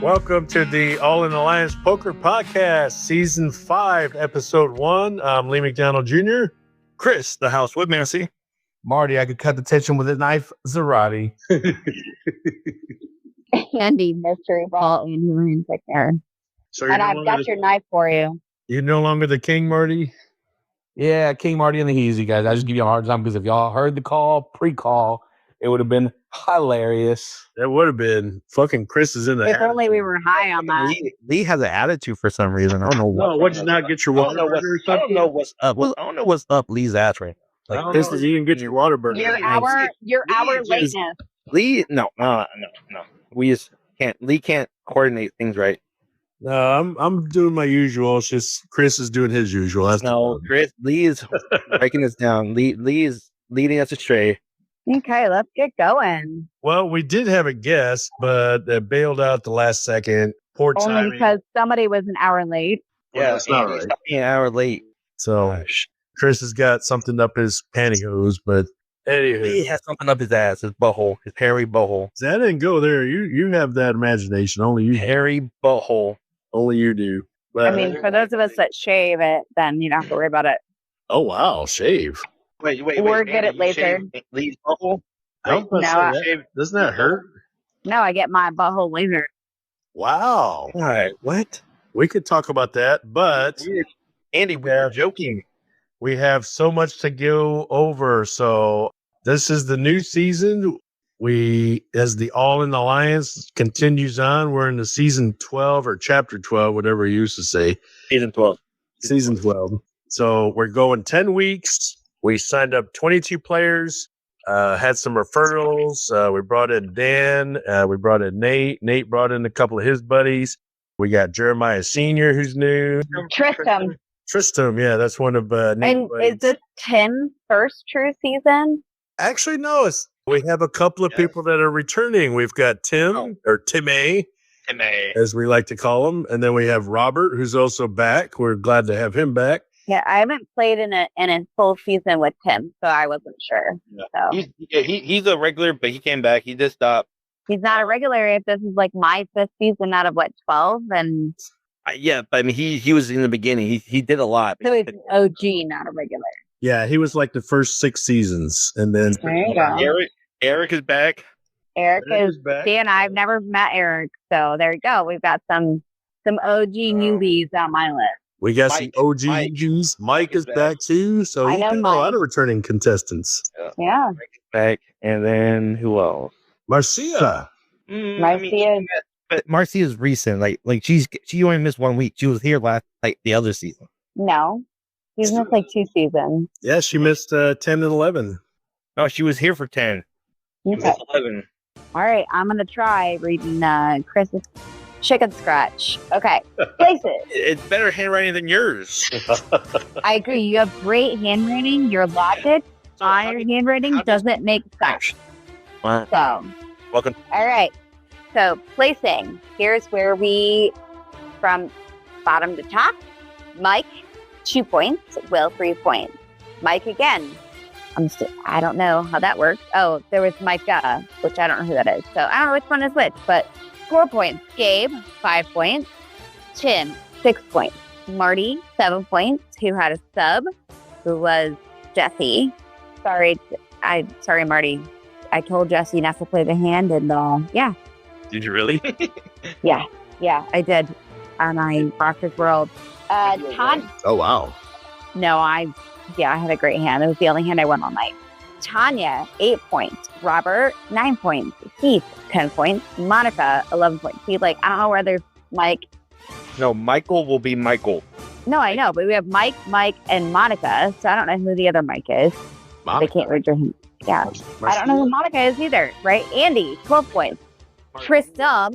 Welcome to the All in Alliance Poker Podcast, Season 5, Episode 1. I'm Lee McDonald Jr. Chris, the House with Mercy. Marty, I could cut the tension with a knife. Zarate. Andi, mystery ball, and marine picture. So and I've got your knife for you. You're no longer the king, Marty? Yeah, King Marty and the Heezy, guys. I just give you a hard time because if y'all heard the call, pre-call, it would have been hilarious. That would have been. Fucking Chris is in the If only we were high on that. Lee has an attitude for some reason. I don't know what. No, what'd you not get your water burner or something? I don't know what's up. I don't know what's up Lee's ass right now. Like, Chris, you didn't get your water burner. Your hour lateness. Lee, no. We just can't. Lee can't coordinate things right. No, I'm doing my usual. It's just Chris is doing his usual. That's Chris. Lee is breaking us down. Lee is leading us astray. Okay, let's get going. Well, we did have a guest, but they bailed out the last second. Poor timing. Only because somebody was an hour late. Yeah, that's not right. An hour late. So Chris has got something up his pantyhose, but anywho. Lee has something up his ass, his butthole, his hairy butthole. That didn't go there. You have that imagination. Only you. Hairy butthole. Only you do. But, I mean, for those of us that shave it, then you don't have to worry about it. oh wow, shave. Wait. Or get it lasered. Lee's butthole? Doesn't that hurt? No, I get my butthole lasered. Wow. All right. What? We could talk about that, but Andy, we're joking. we have so much to go over. So this is the new season. As the All in Alliance continues on, we're in the season 12 or chapter 12, whatever you used to say. Season 12. Season 12. So we're going 10 weeks. We signed up 22 players, had some referrals. We brought in Dan. We brought in Nate. Nate brought in a couple of his buddies. We got Jeremiah Sr., who's new. Tristram, yeah, that's one of Nate's And buddies. is this Tim's first true season? Actually, no. We have a couple of people that are returning. We've got Tim, or Tim A, as we like to call him. And then we have Robert, who's also back. We're glad to have him back. Yeah, I haven't played in a full season with Tim, so I wasn't sure. So He's a regular, but he came back. He just stopped. he's not a regular. If this is like my 5th season out of 12, and Yeah, but I mean, he was in the beginning. He did a lot. so he's an OG, not a regular. Yeah, he was like the first 6 seasons. And then There you go. Eric is back. Eric Eric is is back. Dan. I've never met Eric, so there you go. We've got some OG newbies on my list. we got some Mike. OGs. Mike is back too. So I he's know got a Mike. lot of returning contestants. Yeah, Back, and then who else? Marcia. Marcia. But Marcy is recent. Like she only missed 1 week. She was here last the other season. No, he's missed like 2 seasons. Yeah, she missed 10 and 11. No, she was here for 10. She Okay. missed 11. All right, I'm gonna try reading Chris's chicken scratch. Okay, places. It's better handwriting than yours. I agree. You have great handwriting. Your logic on your handwriting doesn't make sense. Wow. So, Welcome. all right. So, placing. Here's where from bottom to top. Mike, 2 points. Will, 3 points. Mike again. I don't know how that works. Oh, there was Mike, which I don't know who that is. So I don't know which one is which, but 4 points. Gabe, 5 points. Tim, 6 points. Marty, 7 points, who had a sub, who was Jesse. Sorry, Marty. I told Jesse not to play the hand, and yeah. Did you really? Yeah, I did. And I rocked his world. Todd. Oh, wow. No, I had a great hand. It was the only hand I won all night. Tanya, 8 points. Robert, 9 points. Keith, 10 points. Monica, 11 points. See, I don't know where there's Mike. No, Michael will be Michael. No, I know, but we have Mike, and Monica, so I don't know who the other Mike is. They can't read your hand. Yeah. I don't know who Monica is either, right? Andy, 12 points. Tristram,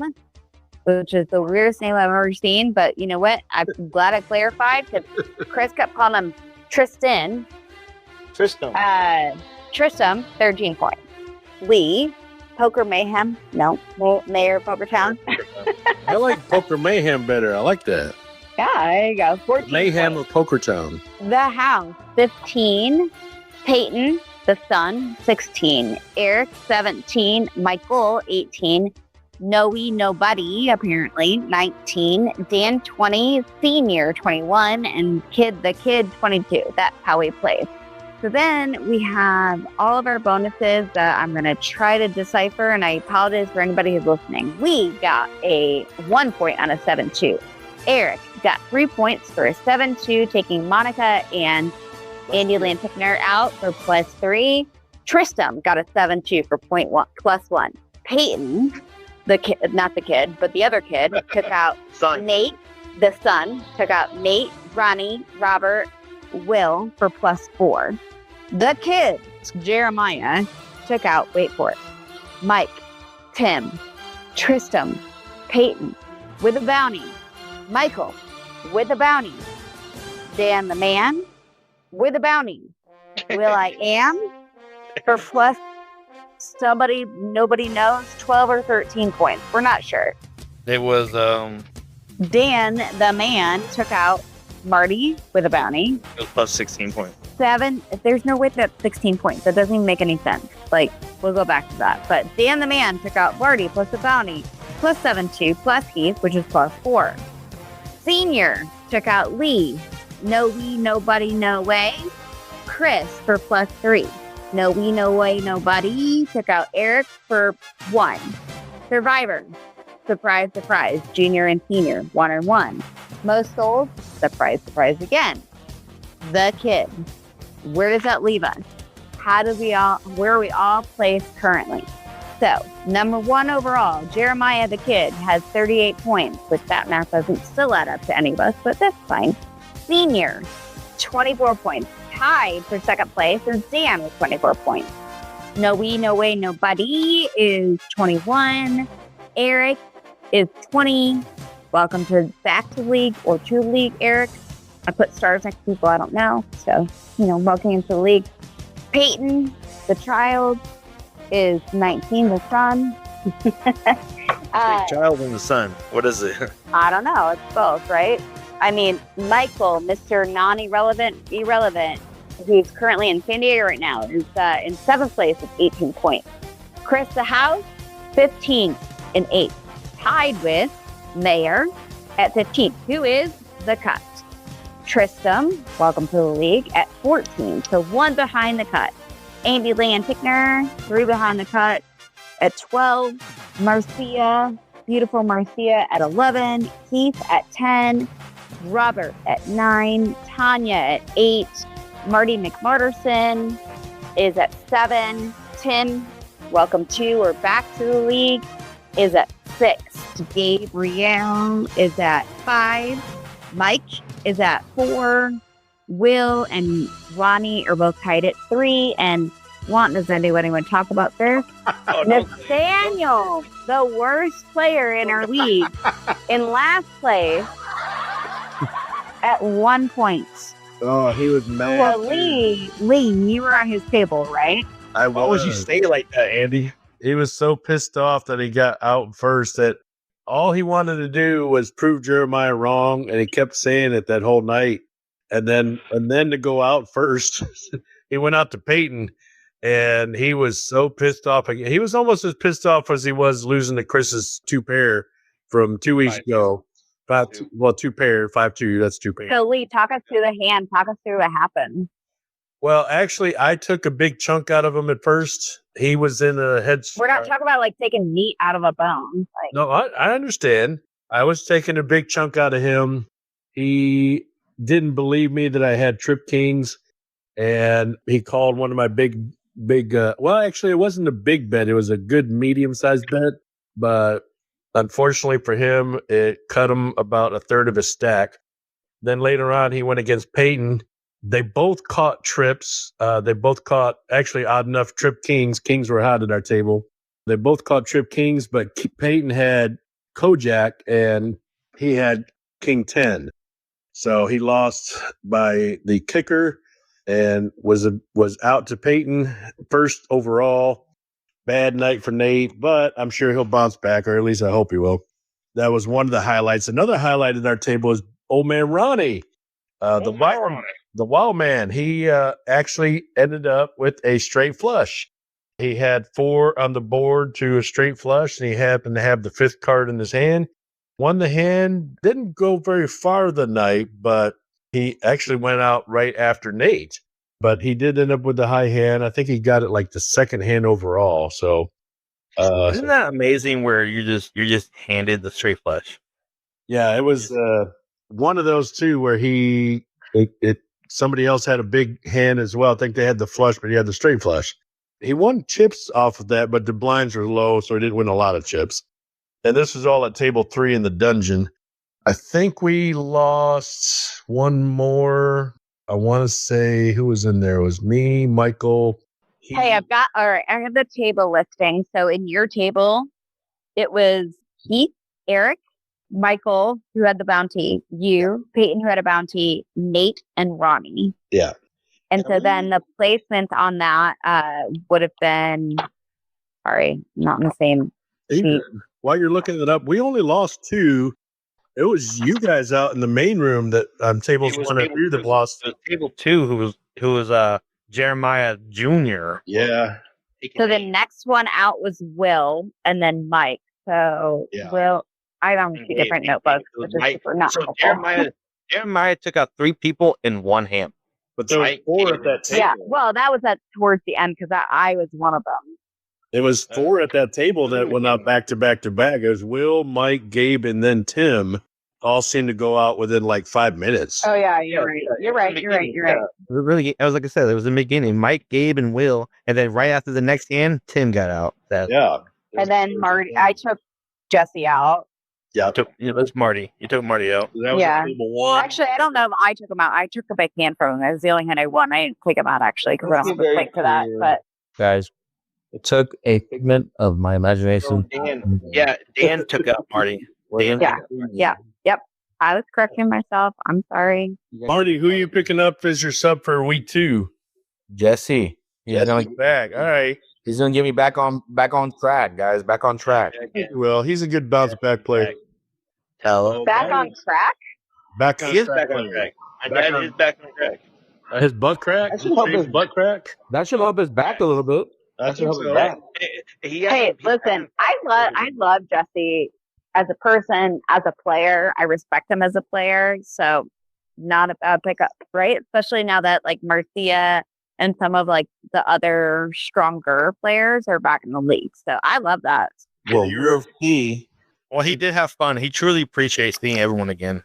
which is the weirdest name I've ever seen, but you know what? I'm glad I clarified because Chris kept calling him Tristan. Tristram, 13 points. Lee, Poker Mayhem. No, Mayor of Poker Town. I like Poker Mayhem better. I like that. Yeah, there you go. 14 Mayhem points. of Poker Town. The House, 15. Peyton, the Sun, 16. Eric, 17. Michael, 18. Nobody, apparently, 19. Dan, 20. Senior, 21. And the kid, 22. That's how we played. So then we have all of our bonuses that I'm going to try to decipher, and I apologize for anybody who's listening. We got a 1 point on a 7-2. Eric got 3 points for a 7-2, taking Monica and Andi Lantickner out for +3. Tristram got a 7-2 for +1. Peyton, the kid, not the kid, but the other kid, took out Nate. The son took out Nate, Ronnie, Robert, Will for +4. The kids, Jeremiah, took out, wait for it, Mike, Tim, Tristram, Peyton with a bounty, Michael with a bounty, Dan the man with a bounty, Will I Am for plus somebody, nobody knows, 12 or 13 points. We're not sure. It was Dan the man took out Marty with a bounty. It was plus 16 points. 7. There's no way that's 16 points. That doesn't even make any sense. Like, we'll go back to that. But Dan the man took out Marty plus a bounty, plus 7-2, plus Heath, which is +4. Senior took out Lee. No we, nobody, no way. Chris for +3. No we, no way, nobody. Took out Eric for 1. Survivor. Surprise, surprise. Junior and senior, 1 or 1. Most sold. Surprise, surprise again. The kid. Where does that leave us? Where are we all placed currently? So, number 1 overall, Jeremiah the kid has 38 points, which that math doesn't still add up to any of us, but that's fine. Senior, 24 points. Tied for second place is Dan with 24 points. No we, no way, nobody is 21. Eric is 20. Welcome back to league or to league, Eric. I put stars next to people I don't know. So, welcome into the league. Peyton, the child, is 19, the son. Child and the son. What is it? I don't know. It's both, right? I mean, Michael, Mr. Non-irrelevant, who's currently in San Diego right now, is in 7th place with 18 points. Chris the house, 15th and 8th. Tied with Mayor at 15th, who is the cut. Tristram, welcome to the league, at 14, so 1 behind the cut. Andi Lantickner, 3 behind the cut at 12. Marcia, beautiful Marcia, at 11. Heath at 10. Robert at 9. Tanya at 8. Marty McMarterson is at 7. Tim, welcome to or back to the league, is at 6. Gabrielle is at 5. Mike is at 4. Will and Ronnie are both tied at 3. And does anyone want to talk about this? Nathaniel, the worst player in our league, in last place at 1 point. Oh, he was mad. Well, Lee, you were on his table, right? Why would you say like that, Andi? He was so pissed off that he got out first that all he wanted to do was prove Jeremiah wrong, and he kept saying it that whole night. And then to go out first, he went out to Peyton, and he was so pissed off. He was almost as pissed off as he was losing to Chris's 2-pair from 2 weeks ago. 2-pair, 5-2. That's 2-pair. So Lee, talk us through the hand. Talk us through what happened. Well, actually, I took a big chunk out of him at first. He was in a head. We're not talking about like taking meat out of a bone. No, I understand. I was taking a big chunk out of him. He didn't believe me that I had trip kings, and he called one of my big. Well, actually, it wasn't a big bet. It was a good medium-sized bet, but unfortunately for him, it cut him about a third of his stack. Then later on, he went against Peyton. They both caught trips. They both caught, actually, odd enough, trip kings. Kings were hot at our table. They both caught trip kings, but Peyton had Kojak, and he had King 10. So he lost by the kicker and was out to Peyton first overall. Bad night for Nate, but I'm sure he'll bounce back, or at least I hope he will. That was one of the highlights. Another highlight at our table is old man Ronnie, the wild man. He actually ended up with a straight flush. He had 4 on the board to a straight flush, and he happened to have the 5th card in his hand. Won the hand, didn't go very far the night, but he actually went out right after Nate. But he did end up with the high hand. I think he got it like the 2nd hand overall. So Isn't that amazing where you're just handed the straight flush? yeah, it was one of those too where somebody else had a big hand as well. I think they had the flush, but he had the straight flush. He won chips off of that, but the blinds were low, so he didn't win a lot of chips. And this was all at table 3 in the dungeon. I think we lost one more. I want to say who was in there. It was me, Michael. Hey, all right, I have the table listing. So in your table, it was Keith, Eric, Michael, who had the bounty, you, Peyton, who had a bounty, Nate, and Ronnie. Yeah. And so then the placements on that would have been, sorry, not in the same sheet. While you're looking it up, we only lost 2. It was you guys out in the main room that tables 1 and 2 that lost. It was table 2 who was Jeremiah Jr. Yeah. So the next one out was Will and then Mike. So Will, I don't see different notebooks, which is super not So helpful. Jeremiah took out 3 people in one hand. But there was 4 at that table. Yeah, well, that was towards the end because I was one of them. It was 4 at that table that went out back to back to back. It was Will, Mike, Gabe, and then Tim. All seemed to go out within like 5 minutes. Oh yeah, you're right. You're right. It was really, I was like I said, it was the beginning. Mike, Gabe, and Will, and then right after the next hand, Tim got out. Yeah. And then Marty, I took Jesse out. Yeah. It was Marty. You took Marty out. That was Yeah. table 1. Actually, I don't know if I took him out. I took a big hand from him. That was the only hand I won. I didn't take him out actually because I don't have a think for that. But Guys, it took a figment of my imagination. Dan took out Marty. Dan. Yep. I was correcting myself. I'm sorry. Marty, who are you picking up as your sub for week 2? Jesse. Yeah, back. All right. He's gonna get me back on track, guys. Back on track. Well, he's a good bounce back player. Hello. Back on track? Back on He is track. back on track. My dad is back on track. His butt crack? That should help his butt crack? That should help his back a little bit. I think so. Hey, listen, I love Jesse as a person, as a player. I respect him as a player. So not a bad pickup, right? Especially now that like Marcia and some of like the other stronger players are back in the league. So I love that. Well, we'll see. Well, he did have fun. He truly appreciates seeing everyone again.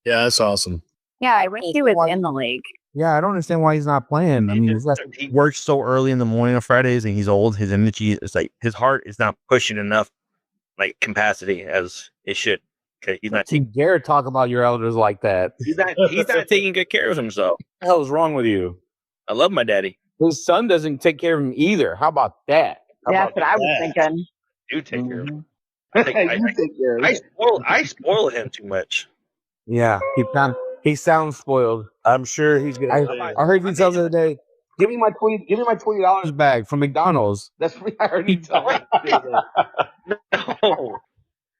Yeah, that's awesome. Yeah, I wish he was in the league. Yeah, I don't understand why he's not playing. I mean, He works so early in the morning on Fridays, and he's old. His energy is like his heart is not pushing enough, like capacity as it should. Okay, he's not. you dare talk about your elders like that. He's not. He's not taking good care of himself. What the hell is wrong with you? I love my daddy. His son doesn't take care of him either. How about that? That's what I was thinking. Do take care of him. Mm-hmm. I spoil him too much. Yeah, he sounds spoiled. I'm sure he's I heard he tells the other day, give me my $20 back from McDonald's. That's what I heard he tell me.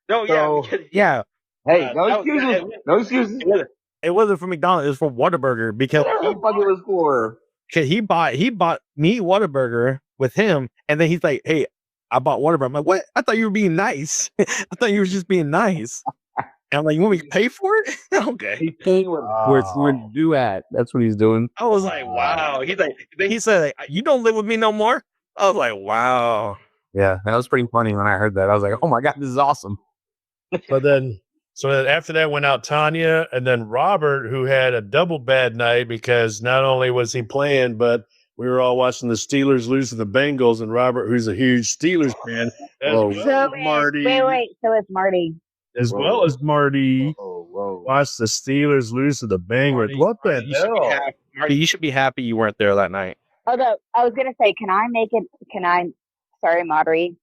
No, yeah. Yeah, Hey, no excuses. No excuses. it wasn't for McDonald's. It was for Whataburger because Whatever the fuck it was for. he bought me Whataburger with him, and then he's like, "Hey, I bought Whataburger." I'm like, "What? I thought you were being nice. I thought you were just being nice." And I'm like, "You want me to pay for it?" Okay. He's paying where it's due at. That's what he's doing. I was like, "Wow." He said, "You don't live with me no more." I was like, "Wow." Yeah, that was pretty funny when I heard that. I was like, oh my God, this is awesome. So then after that went out Tanya and then Robert, who had a double bad night because not only was he playing, but we were all watching the Steelers lose to the Bengals, and Robert, who's a huge Steelers fan, as Whoa. well So as Marty, so it's Marty. watched the Steelers lose to the Bengals. What the hell? Marty, you should be happy you weren't there that night. Although I was gonna say, sorry, Marty,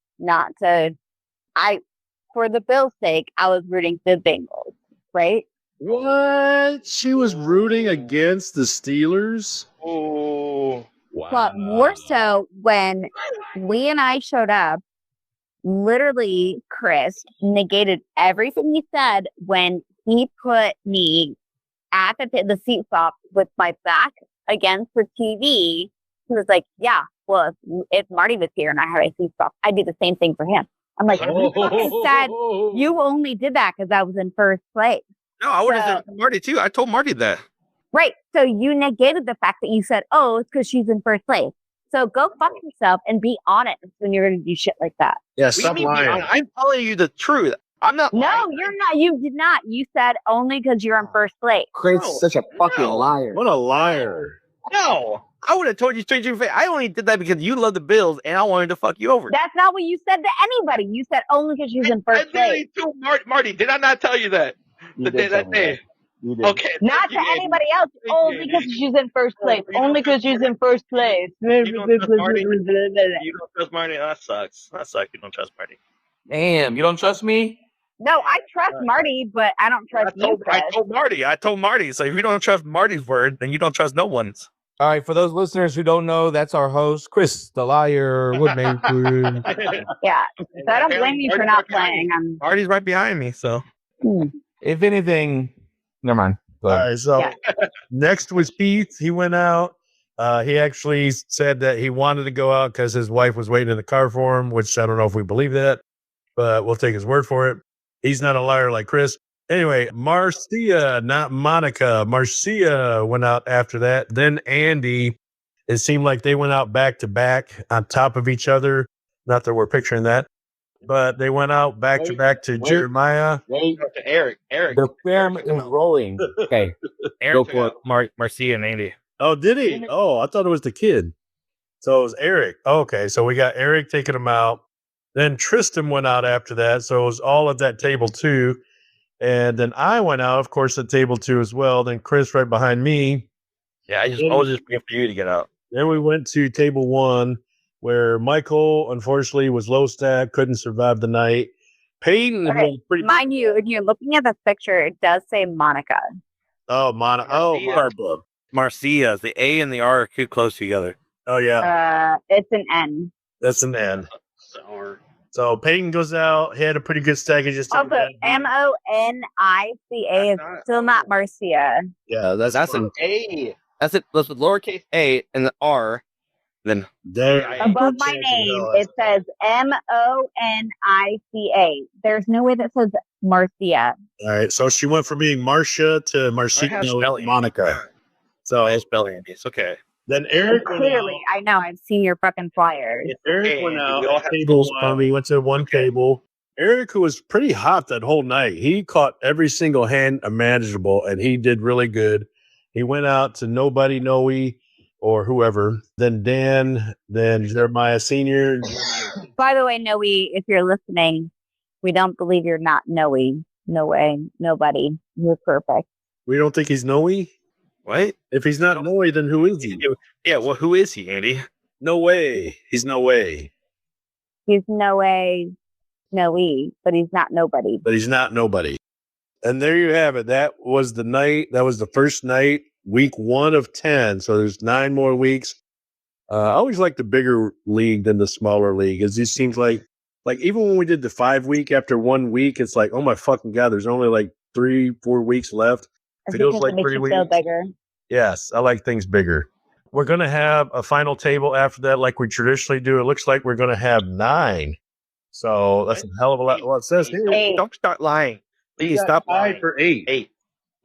for the Bills' sake, I was rooting for the Bengals, right? What? She was rooting against the Steelers? Oh, Wow. But more so when Lee and I showed up, literally Chris negated everything he said when he put me at the seat flop with my back against the TV. He was like, yeah, well, if Marty was here and I had a huge flop, I'd do the same thing for him. I'm like, you fucking said you only did that because I was in first place. No, I would have said Marty too. I told Marty that. Right. So you negated the fact that you said, oh, it's because she's in first place. So go fuck yourself and be honest when you're going to do shit like that. Yeah, stop lying. I'm telling you the truth. I'm not lying. No, you're not. You did not. You said only because you're in first place. Chris, such a fucking liar. What a liar. No. I would have told you straight to your face. I only did that because you love the Bills and I wanted to fuck you over. That's not what you said to anybody. You said only because she's in first place. I told Marty, did I not tell you that? You That did. day. Okay. Not to anybody else. Only because she's in first place. Only because she's in first place. You don't trust Marty? You don't trust Marty? That sucks. That sucks. You don't trust Marty. Damn, you don't trust me? No, I trust Marty, but I don't trust you, Chris. I told Marty. So if you don't trust Marty's word, then you don't trust no one's. All right, for those listeners who don't know, that's our host, Chris, the liar, Woodmaker. Yeah. So I don't blame you for not playing. Marty's right behind me, so. If anything, never mind. Go All ahead. right, so next was Pete. He went out. He actually said that he wanted to go out because his wife was waiting in the car for him, which I don't know if we believe that, but we'll take his word for it. He's not a liar like Chris. Anyway, Marcia, not Monica. Marcia went out after that. Then Andi. It seemed like they went out back to back on top of each other. Not that we're picturing that, but they went out back to back to Jeremiah. To Eric. The film is rolling. Okay. Eric Go for it. Marcia and Andi. Oh, did he? Oh, I thought it was the kid. So it was Eric. Okay, so we got Eric taking him out. Then Tristan went out after that. So it was all at that table too. And then I went out, of course, at table 2 as well. Then Chris right behind me. Yeah, I was just waiting for you to get out. Then we went to table 1, where Michael, unfortunately, was low stack, couldn't survive the night. Peyton Okay, was pretty. Mind you, when you're looking at the picture, it does say Monica. Oh, Marcia. Marcia, the A and the R are too close together. Oh, yeah. It's an N. That's an N. Sour. So Peyton goes out. He had a pretty good stack. He just Also, Monica is still not Marcia. Yeah, that's an Hey. That's it. That's with lowercase A and the R. Then there. Above my name, it says Monica. There's no way that says Marcia. All right. So she went from being Marcia to Marcino Monica. So it's spelling Andy. It's okay. then Eric went Clearly, out. I know. I've seen your fucking flyers. Eric went out. Tables. We went to one table. Eric, who was pretty hot that whole night, he caught every single hand imaginable, and he did really good. He went out to nobody, Noe, or whoever. Then Dan, then Jeremiah Senior. By the way, Noe, if you're listening, we don't believe you're not Noe. No way. Nobody. You're perfect. We don't think he's Noe. What? If he's not Noe, then who is he? Yeah, well, who is he, Andy? No way. He's no way. He's Noe, but he's not nobody. But he's not nobody. And there you have it. That was the night. That was the first night, week 1 of 10. So there's 9 more weeks. I always like the bigger league than the smaller league. It just seems like even when we did the 5 week after 1 week, it's like, oh my fucking God, there's only like 3-4 weeks left. Feels like 3 weeks. Feel bigger. Yes, I like things bigger. We're going to have a final table after that, like we traditionally do. It looks like we're going to have 9. So that's a hell of a lot. Well, it says here. Eight. Don't start lying. Please stop lying. For 8. 8.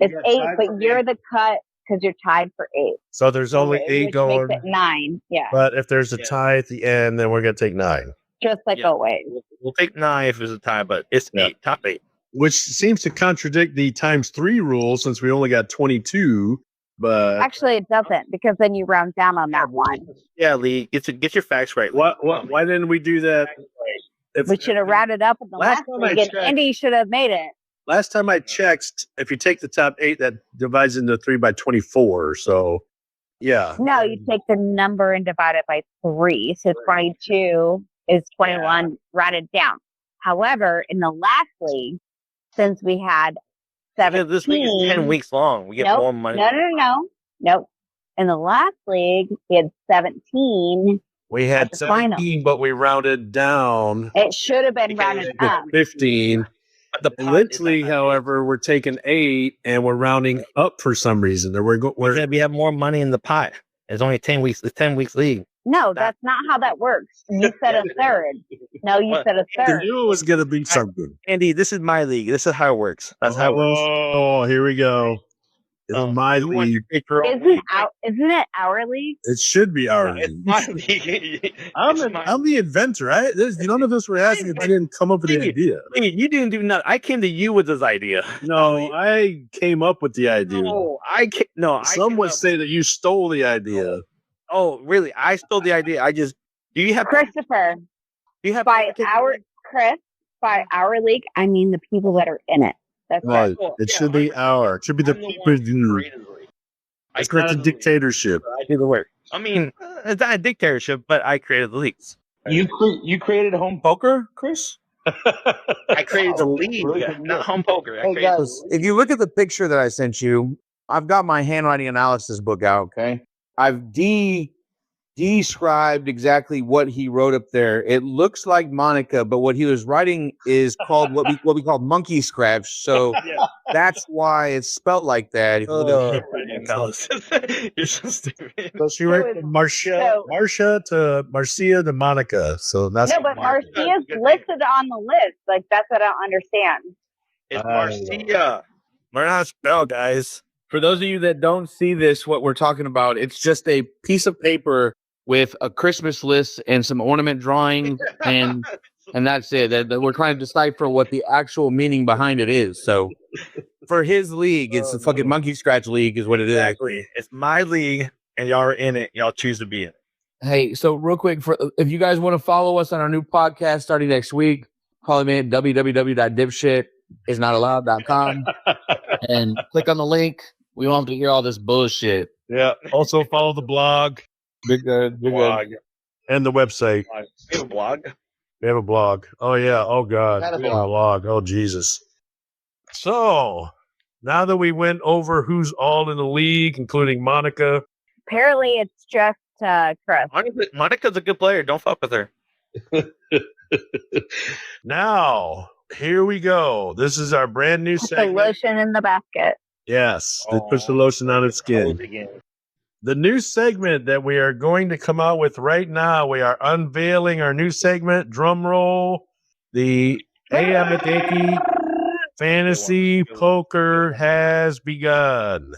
It's 8, but you're the cut because you're tied for 8. So there's only Which 8 going. makes it 9. Yeah. But if there's a tie at the end, then we're going to take 9. Just like Yeah. always. We'll take 9 if it's a tie, but it's 8. Top 8. Which seems to contradict the times 3 rule since we only got 22. But Actually, it doesn't because then you round down on that one. Yeah, Lee, get your facts right. why didn't we do that? We should have rounded up in the Last last time I league, and checked- Indy should have made it. Last time I checked, if you take the top 8, that divides into 3 by 24. So, yeah. No, you take the number and divide it by 3. So 22 is 21 rounded down. However, in the last league, since we had 17. This league is 10 weeks long. We get Nope. more money. Nope. In the last league, we had 17. We had At the final. 17, but we rounded down It should have been Because rounded to up. 15. The In this league, however, we're taking 8 and we're rounding up for some reason. We we have more money in the pot. It's only 10 weeks. It's 10 weeks league. No, that's not how that works. You said a third. No, you said a I third. knew it was going to be something. Andy, this is my league. This is how it works. That's how it works. Oh, here we go. This is my You want league. to pick your own league? Isn't it our league? It should be our It's league. my league. I'm the inventor. None of this were asking if I didn't come up with the idea. You didn't do nothing. I came to you with this idea. No, I came up with the idea. No, I can't. No, Some would say that you stole the idea. Oh, really? I stole the idea. Do you have Christopher, Do you have by our league, I mean the people that are in it. That's right. Well, it should be our. It should be the people. It's not a dictatorship. do the work? I mean, It's not a dictatorship, but I created the leagues. You created home poker, Chris? I created the league, not home poker. Hey guys, if you look at the picture that I sent you, I've got my handwriting analysis book out. Okay, I've described exactly what he wrote up there. It looks like Monica, but what he was writing is called what we call monkey scratch. So that's why it's spelt like that. If you look at You're so stupid. So she went from Marcia to Marcia to Monica. So that's No, but Marcia's listed on the list. Like, that's what I don't understand. It's Marcia. Learn how to spell, guys. For those of you that don't see this, what we're talking about, it's just a piece of paper with a Christmas list and some ornament drawing, and that's it. That we're trying to decipher what the actual meaning behind it is. So for his league, it's the fucking monkey scratch league is what it is. Exactly. It's my league, and y'all are in it. Y'all choose to be in it. Hey, so real quick, if you guys want to follow us on our new podcast starting next week, follow me at www.dipshitisnotallowed.com and click on the link. We won't have to hear all this bullshit. Yeah. Also follow the blog Big good. and the website. We have a blog. We have a blog. Oh yeah. Oh God. We have a blog. Oh Jesus. So now that we went over who's all in the league, including Monica. Apparently, it's just Chris. Monica's a good player. Don't fuck with her. Now here we go. This is our brand new The segment. lotion in the basket. Yes, they puts the lotion on its skin. The new segment that we are going to come out with right now, we are unveiling our new segment. Drum roll. The AIA Fantasy Poker has begun.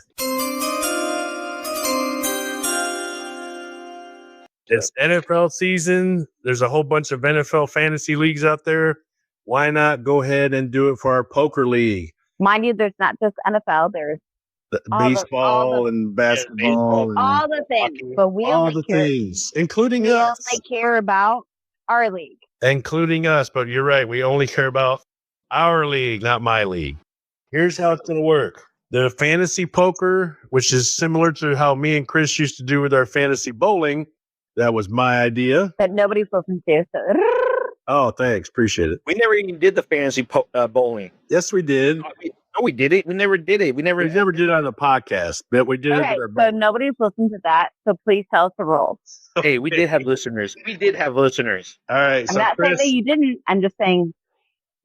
It's NFL season. There's a whole bunch of NFL fantasy leagues out there. Why not go ahead and do it for our poker league? Mind you, there's not just NFL. There's Baseball and basketball. And all the things. But we all only the things, including us. only care about our league. Including us, but you're right. We only care about our league, not my league. Here's how it's going to work. The fantasy poker, which is similar to how me and Chris used to do with our fantasy bowling. That was my idea. That nobody's listened to. So. Oh, thanks. Appreciate it. We never even did the fantasy bowling. Yes, we did. No, we did it. We never did it. We never did it on the podcast, but we did Okay, it with so our nobody's listened to that. So please tell us the rules. Hey, we did have listeners. We did have listeners. All right. I'm So not saying that you didn't. I'm just saying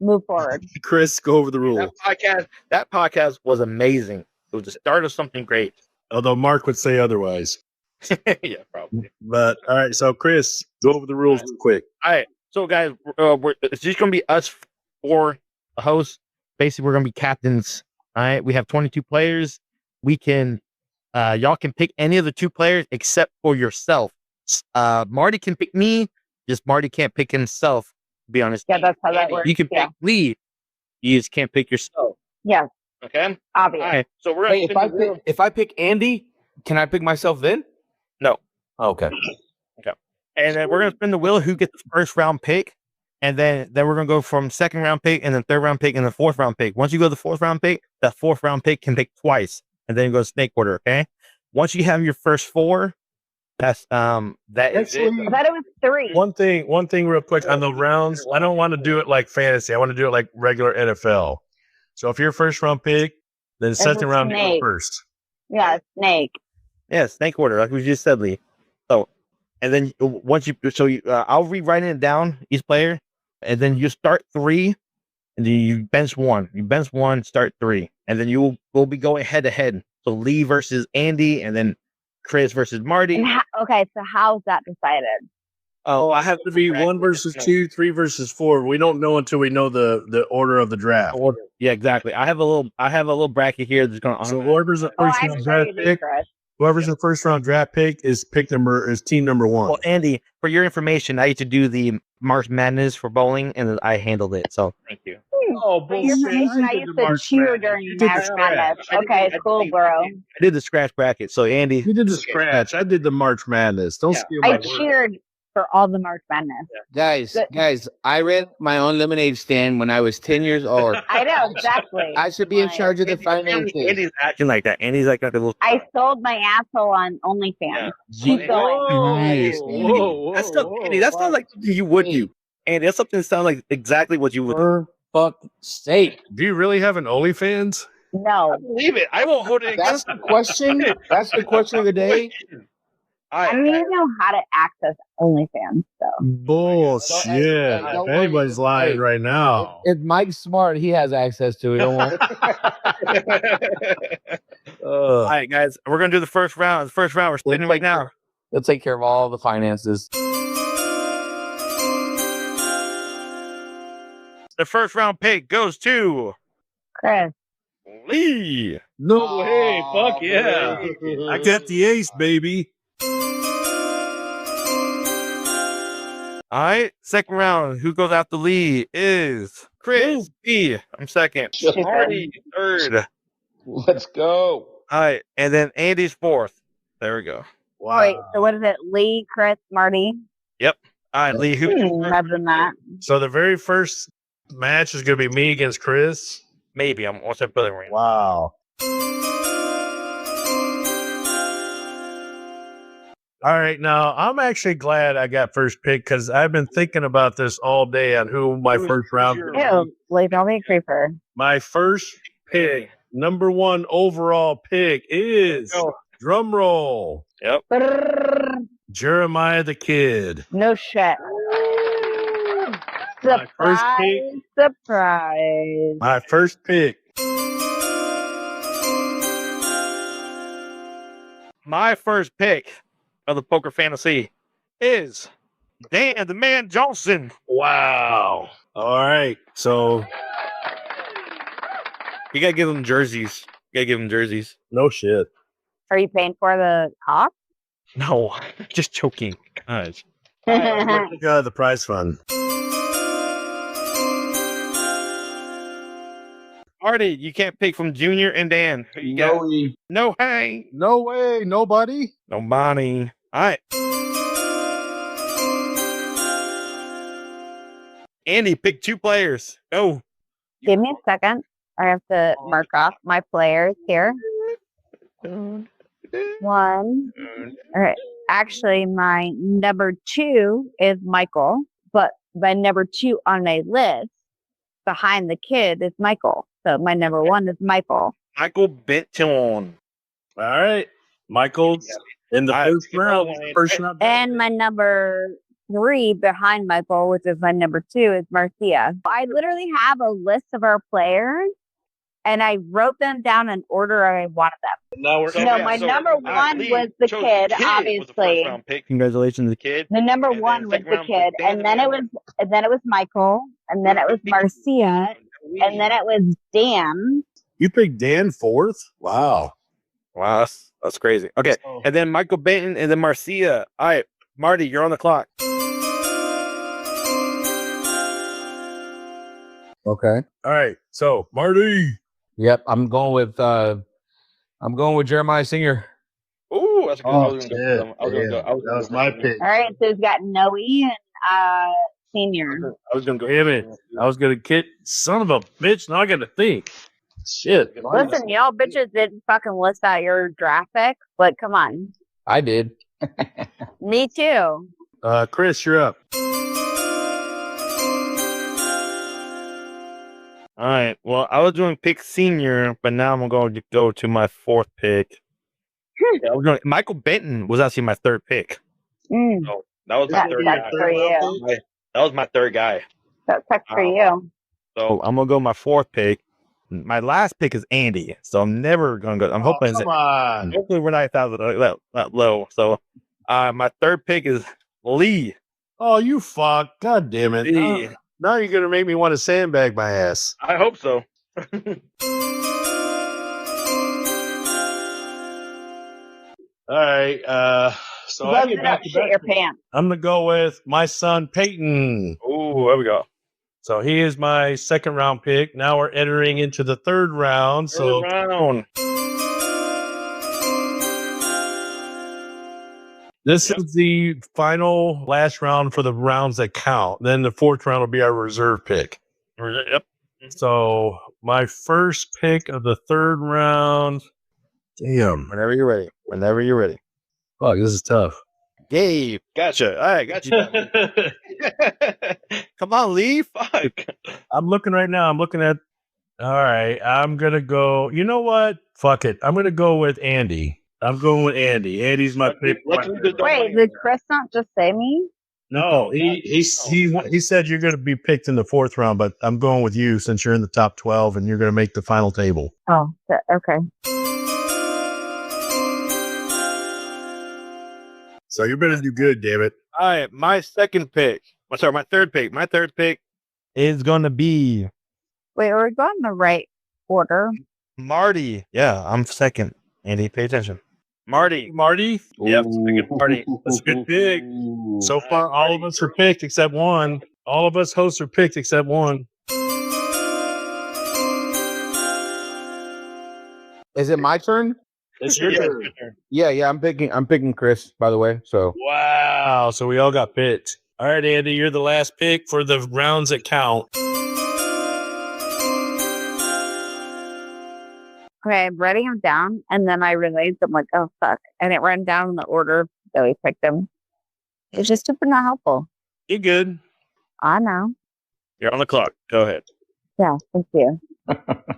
move forward. Chris, go over the rules. That podcast was amazing. It was the start of something great. Although Mark would say otherwise. Yeah, probably. But all right. So Chris, go over the rules real quick. All right. So guys, it's just going to be us four hosts. Basically, we're going to be captains. All right. We have 22 players. We can, y'all can pick any of the two players except for yourself. Marty can pick me. Just Marty can't pick himself, to be honest. Yeah, that's how that works. You can pick Lee. You just can't pick yourself. Yes, Okay. obvious. All right. So we're Hey, if I pick Andy, can I pick myself then? No. Okay. And then we're going to spin the wheel who gets the first round pick. And then we're going to go from second round pick and then third round pick and then fourth round pick. Once you go to the fourth round pick, that fourth round pick can pick twice. And then it goes snake order. Okay. Once you have your first four, that's that is it. I thought it was 3. One thing real quick on the rounds. I don't want to do it like fantasy. I want to do it like regular NFL. So if you're first round pick, then second round you go first. Yeah, snake. Yeah, snake order, like we just said, Lee. So, and then once I'll rewrite it down, each player, and then you start 3, and then you bench 1. You bench 1, start 3, and then you will be going head to head. So Lee versus Andy, and then Chris versus Marty. And Okay, so how's that decided? Oh, I have to be 1 versus 2, 3 versus 4. We don't know until we know the order of the draft. Yeah, exactly. I have a little bracket here that's going to. So whoever's the first round draft pick, whoever's the first round draft pick is team number 1. Well, Andy, for your information, I used to do the March Madness for bowling, and I handled it. So Thank you. Oh, for your information, I used to cheer during March Madness. Okay, cool, bro. I did the scratch bracket. So Andy, You did the scratch. I did the March Madness. Don't steal my I word. cheered for all the March Madness. Guys, I ran my own lemonade stand when I was 10 years old. I know, exactly. I should be in charge of the finances. Andy's acting like that. Andy's like got the little. I sold my asshole on OnlyFans. Keep going. Nice. That's stuff, Andy. That's not like something you would do. Andy, that's something that sounds like exactly what you would do. For fuck's sake. Do you really have an OnlyFans? No. believe it. I won't hold it That's against the question. That's the question of the day. I don't even know how to access OnlyFans, so. Bullshit. Don't worry. Anybody's lying right now. If Mike's smart, he has access to it. Don't worry. All right, guys, we're gonna do the first round. The first round, we're splitting right now. They'll take care of all the finances. The first round pick goes to Chris. Lee. No way. Fuck yeah. I got the ace, baby. All right, second round. Who goes after Lee is Chris B. I'm second. Marty third. Let's go. All right, and then Andy's fourth. There we go. Wow. Wait, so what is it? Lee, Chris, Marty? All right, Lee. Who? Imagine that. So the very first match is going to be me against Chris. Maybe I'm. What's that brother ring? Wow. All right, now I'm actually glad I got first pick because I've been thinking about this all day on who my first round. Ew, Lee, don't be a creeper. My first pick, number 1 overall pick is drum roll. Yep. Brrr, Jeremiah the Kid. no shit. My first Surprise, surprise. My first pick. My first pick of the Poker Fantasy is Dan the Man Johnson. Wow. All right. So You gotta give them jerseys. no shit. Are you paying for the cost? No, just choking. Gosh. Got the prize fund. Marty, you can't pick from Junior and Dan. Who you got? No, hey. No way, nobody. No money. All right. Andy, pick 2 players. Go. Give me a second. I have to mark off my players here. 1. All right. Actually, my number 2 is Michael, but my number 2 on my list behind the kid is Michael. So my number 1 is Michael. Michael Benton. All right. Michael's in the first round. First round. And my number 3 behind Michael, which is my number 2, is Marcia. I literally have a list of our players, and I wrote them down in order I wanted them. My number 1 was the kid, obviously. Congratulations, the Kid. The number 1 was the kid, and then it was Michael, and then it was Marcia, and then it was Dan. You picked Dan 4th? Wow. Wow, that's crazy. Okay, and then Michael Benton, and then Marcia. All right, Marty, you're on the clock. Okay. All right. So Marty. Yep, I'm going with Jeremiah Singer. Ooh, that's a good. Oh, That was my pick. All right, so we've got Noe and Senior. I was gonna go. Damn it! I was gonna get son of a bitch. Now I got to think. Shit. Listen, y'all bitches didn't fucking list out your draft picks, but come on. I did. Me too. Chris, you're up. All right. Well, I was doing pick Senior, but now I'm going to go to my 4th pick. Michael Benton was actually my 3rd pick. Mm, Oh, that was my third that's guy. for you. That was my third guy. That sucks for you. So I'm gonna go my 4th pick. My last pick is Andy, so I'm never gonna go. I'm hoping Come on. hopefully we're not that low. So My third pick is Lee. Oh, you fuck. God damn it. Lee. Now you're going to make me want to sandbag my ass. I hope so. All right. So I Rub get it back up, to shit your back. pants. I'm going to go with my son, Peyton. Ooh, there we go. So he is my second round pick. Now we're entering into the third round. So round. this is the final last round for the rounds that count. Then the fourth round will be our reserve pick. Yep. So my first pick of the third round. Damn. Whenever you're ready. Whenever you're ready. Fuck, this is tough. Gabe. Gotcha. All right, got you. Come on, Lee. Fuck. I'm looking right now. I'm looking at. All right. I'm going to go. You know what? Fuck it. I'm going to go with Andy. I'm going with Andy. Andy's my pick. Wait, did Chris not just say me? No, he said you're going to be picked in the fourth round, but I'm going with you since you're in the top 12 and you're going to make the final table. Oh, okay. So you better do good, damn it. All right, my second pick. Sorry, my third pick. My third pick is going to be Wait, are we going in the right order? Marty. Yeah, I'm second. Andy, pay attention. Marty. Yep, Marty. that's a good pick. So far, all of us are picked except one. All of us hosts are picked except one. Is it my turn? It's your turn. Yeah. I'm picking Chris, by the way. So Wow. So we all got picked. All right, Andy, you're the last pick for the rounds that count. Okay, I'm writing them down, and then I realized I'm like, oh, fuck. I didn't write them down in the order that we picked them. It's just super not helpful. You're good. I know. You're on the clock. Go ahead. Yeah, thank you.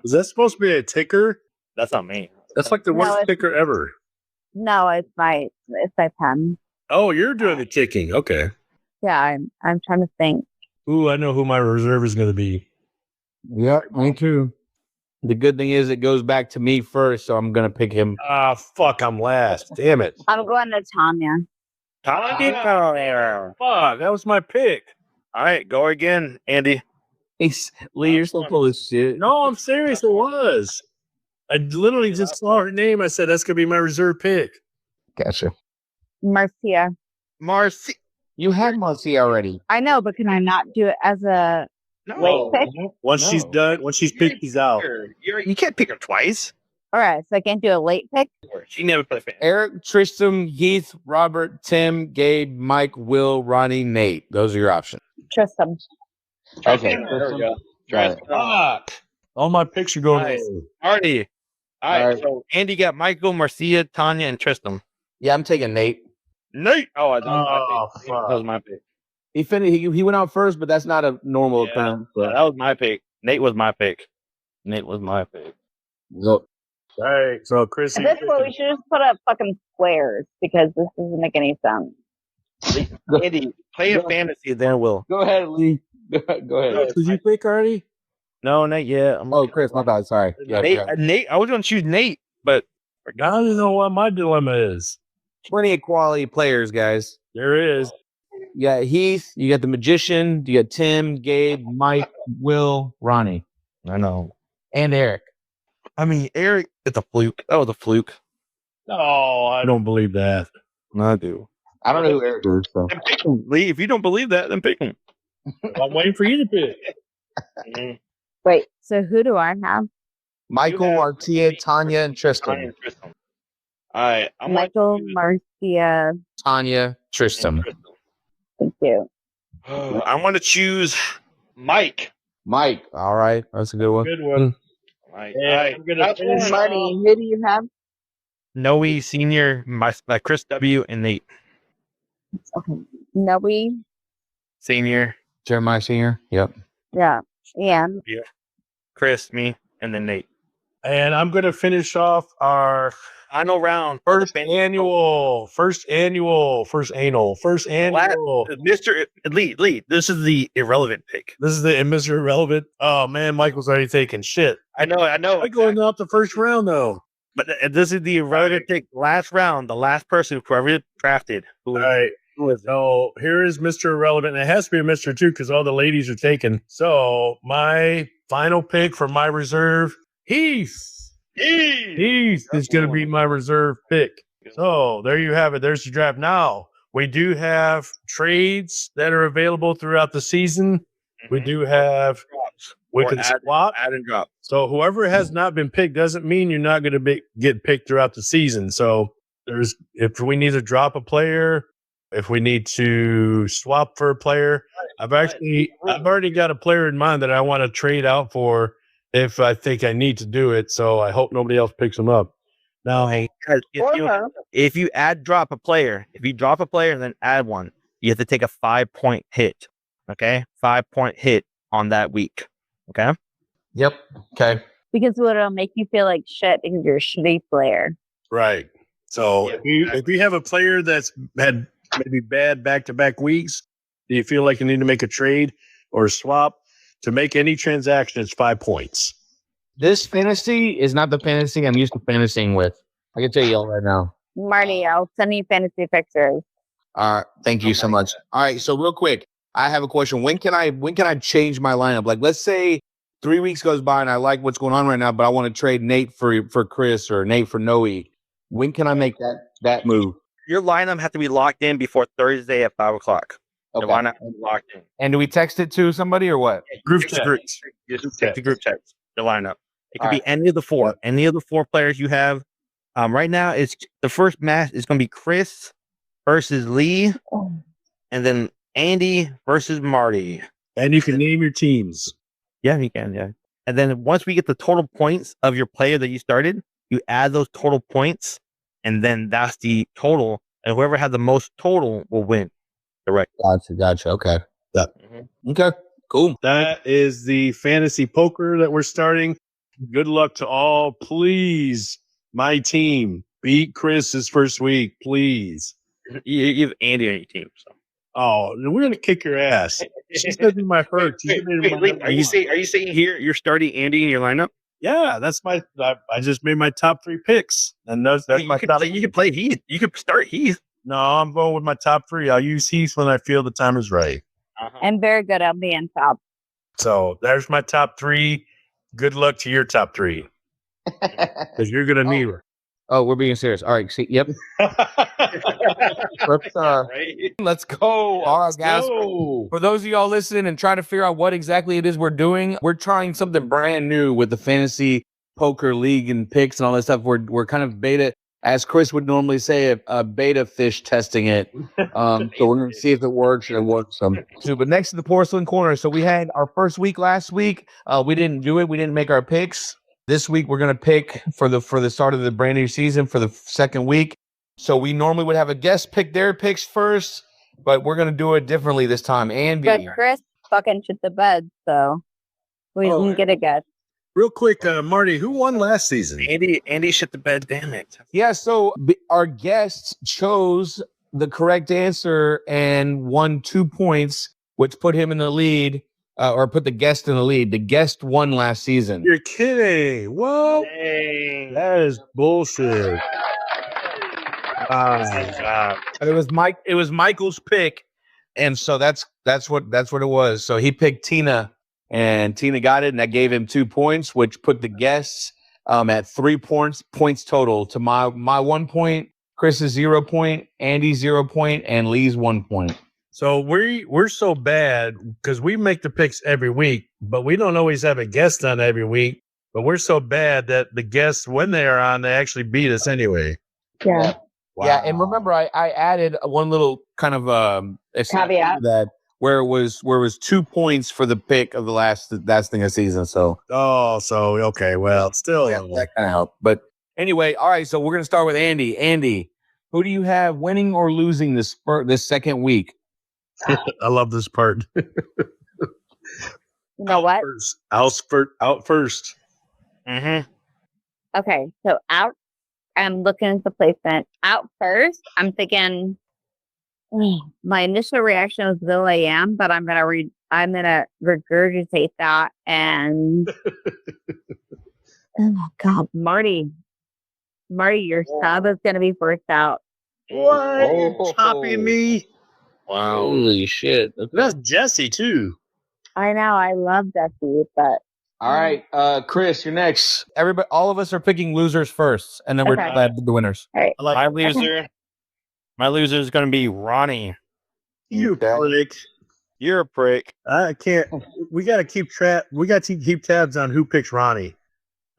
Is that supposed to be a ticker? That's not me. That's like the No, worst it's- ticker ever. No, it's my pen. Oh, you're doing the kicking. Okay. Yeah, I'm trying to think. Ooh, I know who my reserve is going to be. yeah, me too. The good thing is it goes back to me first, so I'm gonna pick him. Ah, fuck, I'm last. Damn it. I'm going to Tanya. Fuck, that was my pick. All right, go again, Andy. Lee, you're so full of shit. No, I'm serious. It was. I literally just saw her name. I said, that's going to be my reserve pick. Gotcha. Marcia. Marcy. You had Marcy already. I know, but can I not do it as a late pick? Once she's done, once she's picked, he's out. You can't pick her twice. All right, so I can't do a late pick? She never played fan. Eric, Tristan, Heath, Robert, Tim, Gabe, Mike, Will, Ronnie, Nate. Those are your options. Tristan. Okay. There we go. Try Fuck. All my picks are going Nice. over. Marty. All right, All right. so Andy got Michael, Marcia, Tanya, and Tristan. Yeah, I'm taking Nate. Nate. Oh, that Oh, was my pick. fuck. That was my pick. He finished. He went out first, but that's not a normal Yeah. occurrence. Yeah, But that was my pick. Nate was my pick. so, All right. So, Chris. At this point, we should just put up fucking squares because this doesn't make any sense. Andy, play a fantasy, then we'll. go ahead, Lee. Go ahead. Did you pick already? No, Nate. Yeah. Oh, Chris, my bad. Sorry. Yeah, Nate. I was going to choose Nate, but I don't know what my dilemma is. plenty of quality players, guys. There is. You got Heath. You got the Magician. You got Tim, Gabe, Mike, Will, Ronnie, I know. and Eric. I mean, Eric, it's a fluke. That was a fluke. No, I don't believe that. I do. I don't know who Eric is. So. Then pick him. Lee, if you don't believe that, then pick him. I'm waiting for you to pick. Wait, so who do I have? Michael, Martia, Tanya, and Tristan. All right. Michael, Marcia. Tanya, Tristan. Thank you. I want to choose Mike. Mike. All right. That's a good one. Good one. Mike. Yeah, All right. I'm gonna That's finish one. Marty, who do you have? Noe Senior, my Chris W, and Nate Okay. Noe. Senior, Jeremiah Senior. Yep. Yeah. And Chris, me, and then Nate. And I'm going to finish off our Final round. first annual. Mr. Lee, this is the irrelevant pick. This is the Mr. Irrelevant. Oh, man, Michael's already taking shit. I know. I'm going up the first round, though. But this is the relative last round, the last person whoever drafted. All right. So here is Mr. Irrelevant. It has to be a Mr. 2 because all the ladies are taken. So my final pick for my reserve, Heath. Heath is going to be my reserve pick. So there you have it. There's your draft. Now, we do have trades that are available throughout the season. We do have we can swap, add and drop. So whoever has not been picked doesn't mean you're not going to get picked throughout the season. So if we need to drop a player, if we need to swap for a player, I've already got a player in mind that I want to trade out for if I think I need to do it. So I hope nobody else picks him up. Now, if you drop a player and then add one, you have to take a 5-point hit. Okay, 5-point hit on that week. Okay. Yep. Okay. Because it'll make you feel like shit because you're a shitty player. Right. So if you have a player that's had maybe bad back-to-back weeks, do you feel like you need to make a trade or a swap? To make any transaction, it's 5 points. This fantasy is not the fantasy I'm used to fantasying with. I can tell you all right now. Marty, I'll send you fantasy pictures. All right. Thank you so much. All right. So real quick, I have a question. When can I change my lineup? Like, let's say 3 weeks goes by and I like what's going on right now, but I want to trade Nate for Chris or Nate for Noe. When can I make that move? Your lineup has to be locked in before Thursday at 5 o'clock. Okay. The lineup is locked in. And do we text it to somebody or what? Group It's a group text. Your lineup. It could be any of the four. Any of the four players you have. Right now, it's the first match is going to be Chris versus Lee, and then Andy versus Marty. And you can name your teams. Yeah, you can. Yeah. And then once we get the total points of your player that you started, you add those total points, and then that's the total. And whoever has the most total will win. Correct. Gotcha. Okay. Okay. Cool. That is the fantasy poker that we're starting. Good luck to all. Please, my team, beat Chris his first week, please. You have Andy on your team. So. Oh, we're going to kick your ass. She's going to be my first. Are you saying here you're starting Andy in your lineup? Yeah, that's I just made my top 3 picks. And that's my top. You can play Heath. You can start Heath. No, I'm going with my top 3. I'll use Heath when I feel the time is right. I'm very good at being top. So there's my top 3. Good luck to your top 3. Because you're going to need her. Oh, we're being serious. All right. See, yep. Let's go. All right, guys. For those of y'all listening and trying to figure out what exactly it is we're doing, we're trying something brand new with the fantasy poker league and picks and all that stuff. We're kind of beta, as Chris would normally say, a beta fish testing it. So we're going to see if it works and it works. But next to the Porcelain Corner. So we had our first week last week. We didn't do it. We didn't make our picks. This week we're going to pick for the start of the brand new season for the second week. So we normally would have a guest pick their picks first, but we're going to do it differently this time. And But Chris fucking shit the bed, so we didn't get a guess. Real quick, Marty, who won last season? Andy shit the bed. Damn it. Yeah, so our guests chose the correct answer and won 2 points, which put him in the lead, or put the guest in the lead. The guest won last season. You're kidding. What? Dang. That is bullshit. And it was Michael's pick, and so that's what it was. So he picked Tina, and Tina got it, and that gave him 2 points, which put the guests at 3 points total. To my 1 point, Chris's 0 point, Andy's 0 point, and Lee's 1 point. So we're so bad because we make the picks every week, but we don't always have a guest on every week. But we're so bad that the guests, when they are on, they actually beat us anyway. Yeah. Wow. Yeah, and remember, I added one little kind of caveat that where it was 2 points for the pick of the last thing of the season. So okay, well, still that kind of helped. But anyway, all right. So we're gonna start with Andy. Andy, who do you have winning or losing this second week? I love this part. You know what? Out first. Mm-hmm. Okay, so out. I'm looking at the placement. Out first, I'm thinking. My initial reaction was Will.i.am, but I'm gonna regurgitate that and. Oh God, Marty. Marty, your sub is going to be first out. What? Oh. Copying me? Wow. Holy shit. That's Jesse too. I know. I love Jesse, but All right, Chris, you're next. Everybody, all of us are picking losers first, and then we're Okay. glad the winners. all right. I like My loser is going to be Ronnie. you, prick. You're a prick. I can't. We got to keep track. We got to keep tabs on who picks Ronnie.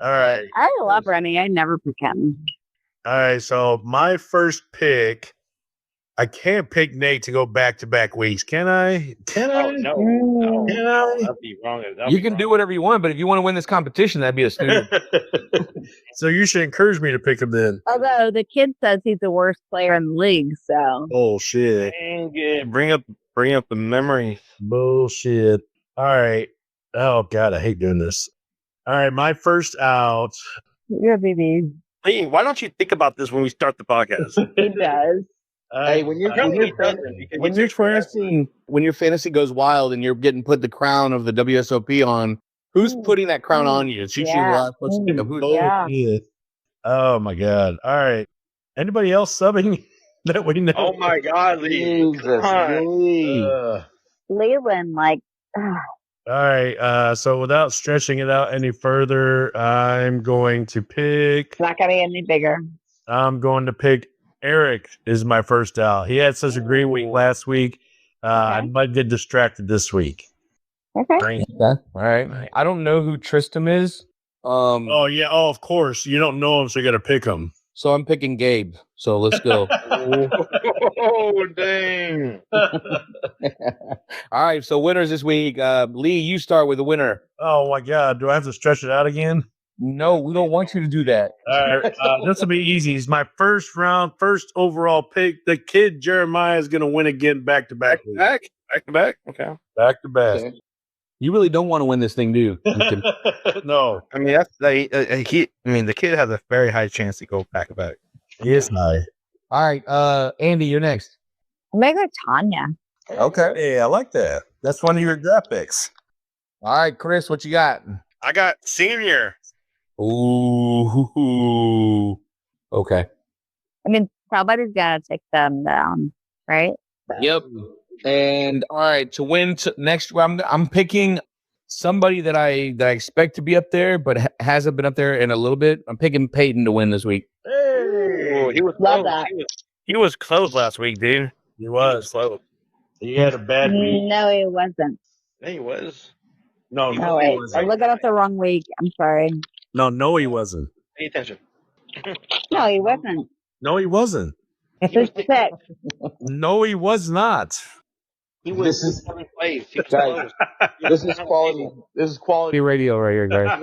All right. I love Ronnie. I never pick him. All right. So my first pick, I can't pick Nate to go back-to-back weeks. Can I? Can I? No. Can I? That'd be wrong. You can do whatever you want, but if you want to win this competition, that'd be a snooze. So you should encourage me to pick him then. Although the kid says he's the worst player in the league, so Bullshit. Bring up the memory. Bullshit. All right. Oh, God. I hate doing this. All right. My first out. you're a baby. Hey, why don't you think about this when we start the podcast? He does. Hey, when your fantasy goes wild and you're getting put the crown of the WSOP on, who's putting that crown on you? It's usually Yeah. Bullshit. Oh, my God. All right. Anybody else subbing that we know? Oh my God, Lee. Come on. Leland, like, All right. So without stretching it out any further, I'm going to pick. it's not gonna be any bigger. I'm going to pick Eric is my first out. He had such a great week last week. I might get distracted this week. Okay. All right. I don't know who Tristram is. Oh, yeah. Oh, of course. You don't know him, so you got to pick him. So I'm picking Gabe. So let's go. Oh, dang. All right. So winners this week. Lee, you start with the winner. Oh, my God. Do I have to stretch it out again? No, we don't want you to do that. All right. This will be easy. It's my first round, first overall pick. The kid Jeremiah is going to win again back-to-back. Back to back. Okay. Back-to-back. Okay. You really don't want to win this thing, do you? No. I mean, that's like the kid has a very high chance to go back to back. He is high. All right. Andy, you're next. I'm gonna go Tanya. Okay. Yeah, I like that. That's one of your draft picks. All right, Chris, what you got? I got senior. Ooh. Okay. I mean, somebody's gotta take them down, right? Yep. And all right, to win next, I'm picking somebody that I expect to be up there, but hasn't been up there in a little bit. I'm picking Peyton to win this week. Hey, he was Love close. that. He was close last week, dude. He was. He had a bad week. No, he wasn't. Yeah, he was. No, No, wait. I'm looking up the wrong week. I'm sorry. No, he wasn't. Pay attention. No, he wasn't. No, he wasn't. He was sick. No, he was not. He was This is- in seventh place. He was Guys, close. This is quality. This is quality radio right here, guys.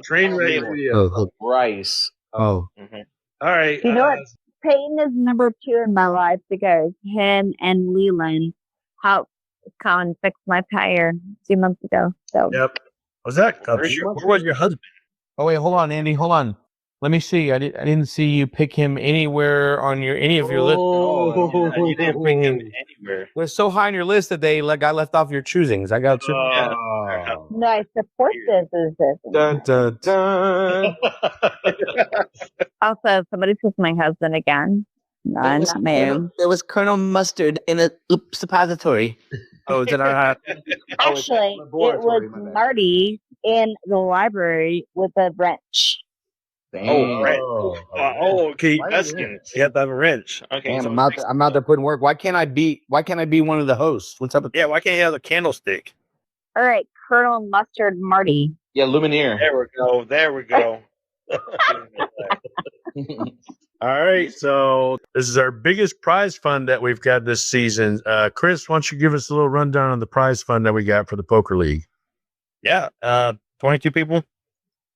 Train radio. Oh, Bryce. Oh. Mhm. All right. You know what? Peyton is number 2 in my life because him and Leland helped come fix my tire 2 months ago. So Yep. Was that? Where was your husband? Oh wait, hold on, Andy. Hold on. Let me see. I didn't see you pick him anywhere on any of your list. Oh, you didn't bring him anywhere. We're so high on your list that they got left off your choosings. I got you. no, I support this. Dun, dun, dun. Also, somebody took my husband again. No, not me. There was Colonel Mustard in a suppository. Oh, did I not? Actually, it was Marty in the library with a wrench. Oh, right. Okay. That's good. You have to have a wrench. Okay, Damn, so I'm out there putting work. Why can't I be one of the hosts? What's up with Yeah, why can't you have a candlestick? All right, Colonel Mustard Marty. Yeah, Lumineer. There we go. All right. So this is our biggest prize fund that we've got this season. Chris, why don't you give us a little rundown on the prize fund that we got for the Poker League? Yeah. 22 people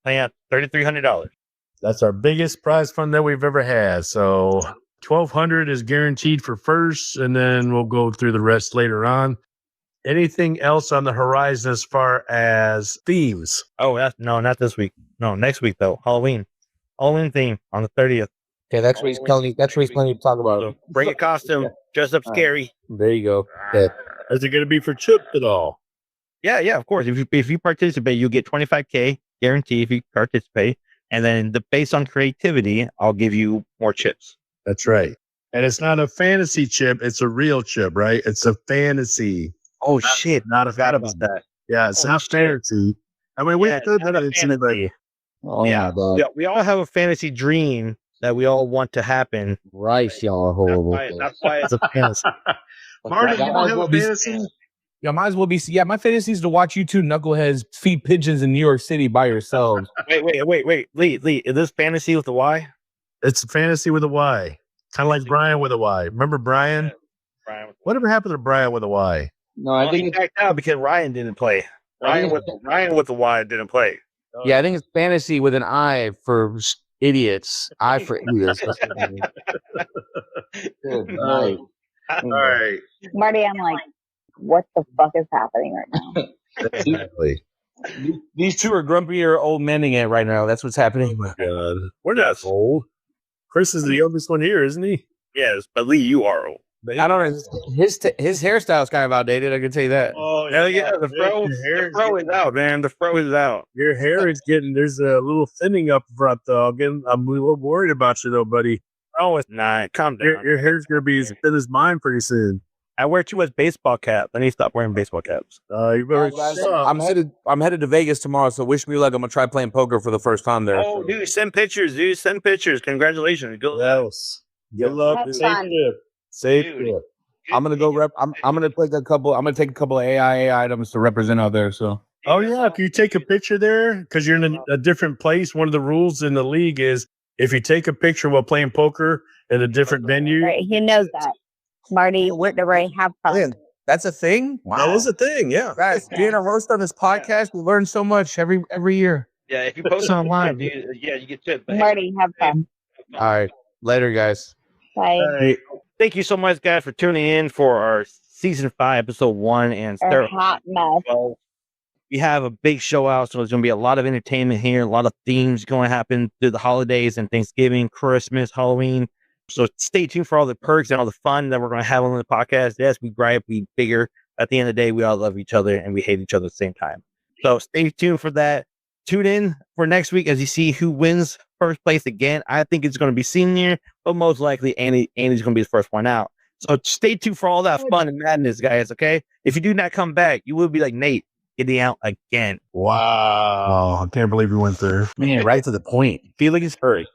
paying out $3,300. That's our biggest prize fund that we've ever had. So $1,200 is guaranteed for first, and then we'll go through the rest later on. Anything else on the horizon as far as themes? Oh, not this week. No, next week though. Halloween theme on the 30th. Okay, that's what he's telling you. That's what he's planning to talk about. So bring a costume, dress up scary. There you go. Yeah. Is it going to be for chips at all? Yeah, of course. If you participate, you get $25K guarantee if you participate, And then based on creativity, I'll give you more chips. That's right. And it's not a fantasy chip. It's a real chip, right? It's a fantasy. Oh, shit. Not a Forgot fantasy. about that. Yeah, it's not fantasy. I mean, we could not a fantasy. Yeah, Yeah, we all have a fantasy dream that we all want to happen. Rice, y'all are horrible. That's why It's a fantasy. Marty, you Y'all don't might have well a be- fantasy? Y'all might as well be. Yeah, my fantasy is to watch you two knuckleheads feed pigeons in New York City by yourselves. Wait. Lee, is this fantasy with a Y? It's a fantasy with a Y. Kind of like Brian with a Y. Remember Brian? Brian. Whatever happened to Brian with a Y? No, I think it's, Backed out because Ryan didn't play. Ryan with the Y didn't play. Yeah, I think it's fantasy with an I for idiots. I for idiots. That's what it is. good night. All right. Marty, I'm like, what the fuck is happening right now? Exactly. These two are grumpier old menning it right now. That's what's happening. God. We're not old. Chris is the youngest one here, isn't he? Yes, but Lee, you are old. I don't know. His hairstyle is kind of outdated. I can tell you that. Oh, Hell yeah, the fro is out, man. The fro is out. Your hair is getting, there's a little thinning up front, though. Again, I'm a little worried about you, though, buddy. Oh, it's not. Calm down. Your hair's going to be as thin as mine pretty soon. I wear too much baseball caps. I need to stop wearing baseball caps. You better I'm headed to Vegas tomorrow, so wish me luck. I'm gonna try playing poker for the first time there. Oh, dude, send pictures, dude. Send pictures. Congratulations. Good luck. Yes. Good luck. Have Safe fun. trip. Safe Dude. trip. I'm gonna go rep. I'm gonna take a couple. I'm gonna take a couple of AIA items to represent out there. So Oh, yeah. If you take a picture there, because you're in a different place, one of the rules in the league is if you take a picture while playing poker in a different venue, Right, he knows that. Marty, we're ready. Have fun. Man, that's a thing. that is a thing. Yeah. Guys, being a host on this podcast, we learn so much every year. Yeah, if you post It's online. you get tipped. But Marty, have fun. All right, later, guys. Bye. Hey, Thank you so much, guys, for tuning in for our season 5, episode 1, and Or start. hot mess. Well, we have a big show out, so there's going to be a lot of entertainment here, a lot of themes going to happen through the holidays and Thanksgiving, Christmas, Halloween. So stay tuned for all the perks and all the fun that we're going to have on the podcast. Yes, we gripe, we figure. At the end of the day, we all love each other and we hate each other at the same time. So stay tuned for that. Tune in for next week as you see who wins first place again. I think it's going to be Senior, but most likely Andy's going to be the first one out. So stay tuned for all that fun and madness, guys, okay? If you do not come back, you will be like Nate, getting out again. wow. I can't believe we went there. Man, right to the point. Felix, hurry.